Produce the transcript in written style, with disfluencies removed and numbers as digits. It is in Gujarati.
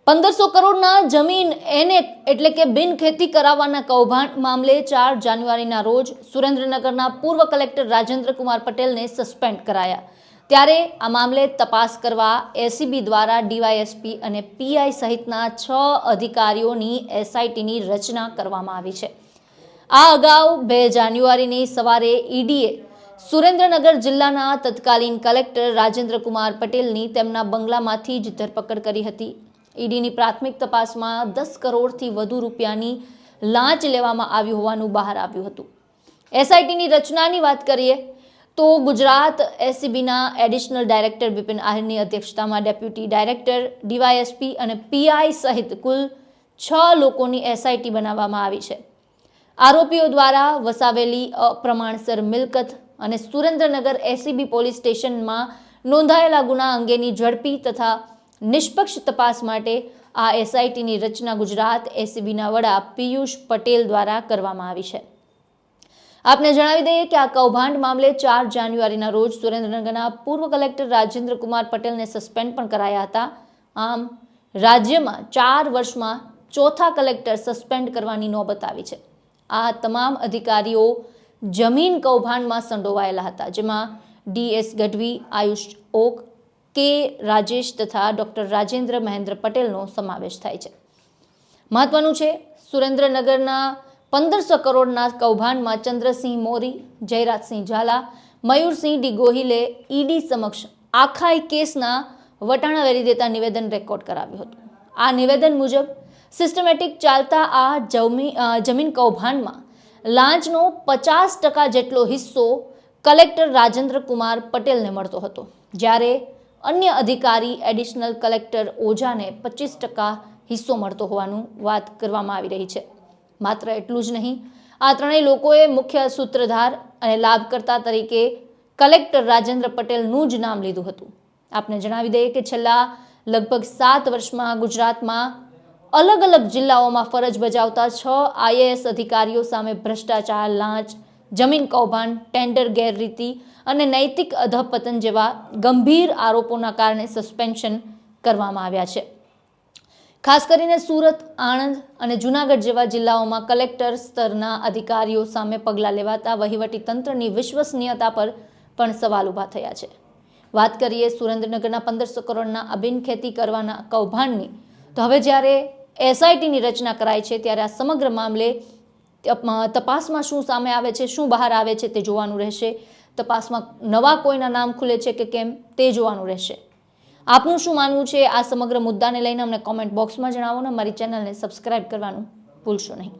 1500 કરોડના જમીન એટલે કે બિન ખેતી કરાવવાના કૌભાંડ મામલે 4 જાન્યુઆરીના રોજ સુરેન્દ્રનગરના પૂર્વ કલેક્ટર રાજેન્દ્ર કુમાર પટેલને સસ્પેન્ડ કરાયા. ત્યારે આ મામલે તપાસ કરવા એસીબી દ્વારા ડીવાયએસપી અને પીઆઈ સહિતના 6 અધિકારીઓની એસઆઈટીની રચના કરવામાં આવી છે. આ અગાઉ 2 જાન્યુઆરીની સવારે ઈડીએ સુરેન્દ્રનગર જિલ્લાના તત્કાલીન કલેક્ટર રાજેન્દ્ર કુમાર પટેલની તેમના બંગલામાંથી જ ધરપકડ કરી હતી. ઈડીની પ્રાથમિક તપાસમાં 10 કરોડથી વધુ રૂપિયાની લાંચ લેવામાં આવી હોવાનું બહાર આવ્યું હતું. એસઆઈટીની રચનાની વાત કરીએ તો ગુજરાત એસીબીના એડિશનલ ડાયરેક્ટર બિપિન આહિરની અધ્યક્ષતામાં ડેપ્યુટી ડાયરેક્ટર, ડીવાયએસપી અને પીઆઈ સહિત કુલ 6 લોકોની એસઆઈટી બનાવવામાં આવી છે. આરોપીઓ દ્વારા વસાવેલી અપ્રમાણસર મિલકત અને સુરેન્દ્રનગર એસીબી પોલીસ સ્ટેશનમાં નોંધાયેલા ગુના અંગેની ઝડપી તથા નિષ્પક્ષ તપાસ માટે આ એસઆઈટીની રચના ગુજરાત એસીબીના વડા પિયુષ પટેલ દ્વારા કરવામાં આવી છે. આપને જણાવી દઈએ કે આ કૌભાંડ મામલે 4 જાન્યુઆરીના રોજ સુરેન્દ્રનગરના પૂર્વ કલેક્ટર રાજેન્દ્ર કુમાર પટેલને સસ્પેન્ડ પણ કરાયા હતા. આમ રાજ્યમાં 4 વર્ષમાં ચોથા કલેક્ટર સસ્પેન્ડ કરવાની નોબત આવી છે. આ તમામ અધિકારીઓ જમીન કૌભાંડમાં સંડોવાયેલા હતા, જેમાં ડીએસ ગઢવી, આયુષ ઓક, કે રાજેશ તથા ડોક્ટર રાજેન્દ્ર મહેન્દ્ર પટેલનો સમાવેશ થાય છે. મહત્વનું છે, સુરેન્દ્રનગરના 1500 કરોડના કૌભાંડમાં ચંદ્રસિંહ મોરી, જયરાજસિંહ ઝાલા, મયુરસિંહ ડી ગોહિલે ઈડી સમક્ષ આખા કેસના વટાણા વેરી દેતા નિવેદન રેકોર્ડ કરાવ્યું હતું. આ નિવેદન મુજબ સિસ્ટમેટિક ચાલતા આ જમીન કૌભાંડમાં લાંચનો 50% જેટલો હિસ્સો કલેક્ટર રાજેન્દ્ર કુમાર પટેલને મળતો હતો, જ્યારે અન્ય અધિકારી એડિશનલ કલેક્ટર ઓઝાને 25% હિસ્સો મળતો હોવાનું વાત કરવામાં આવી રહી છે. માત્ર એટલું જ નહીં, આ ત્રણેય લોકોએ મુખ્ય સૂત્રધાર અને લાભકર્તા તરીકે કલેક્ટર રાજેન્દ્ર પટેલનું જ નામ લીધું હતું. આપને જણાવી દઈએ કે છેલ્લા લગભગ 7 વર્ષમાં ગુજરાતમાં અલગ અલગ જિલ્લાઓમાં ફરજ બજાવતા 6 આઈએએસ અધિકારીઓ સામે ભ્રષ્ટાચાર, લાંચ, જમીન કૌભાંડ, ટેન્ડર ગેરરીતિ અને નૈતિક અધપતન જેવા ગંભીર આરોપોના કારણે સસ્પેન્શન કરવામાં આવ્યા છે. ખાસ કરીને સુરત, આણંદ અને જૂનાગઢ જેવા જિલ્લાઓમાં કલેક્ટર સ્તરના અધિકારીઓ સામે પગલાં લેવાતા વહીવટી તંત્રની વિશ્વસનીયતા પર પણ સવાલ ઊભા થયા છે. વાત કરીએ સુરેન્દ્રનગરના 1500 કરોડના અબિન ખેતી કરવાના કૌભાંડની, તો હવે જ્યારે એસઆઈટીની રચના કરાઈ છે, ત્યારે આ સમગ્ર મામલે તપાસમાં શું સામે આવે છે, શું બહાર આવે છે તે જોવાનું રહેશે. તપાસમાં નવા કોઈના નામ ખુલે છે કે કેમ તે જોવાનું રહેશે. આપનું શું માનવું છે આ સમગ્ર મુદ્દાને લઈને અમને કોમેન્ટ બોક્સમાં જણાવો ને અમારી ચેનલને સબસ્ક્રાઇબ કરવાનું ભૂલશો નહીં.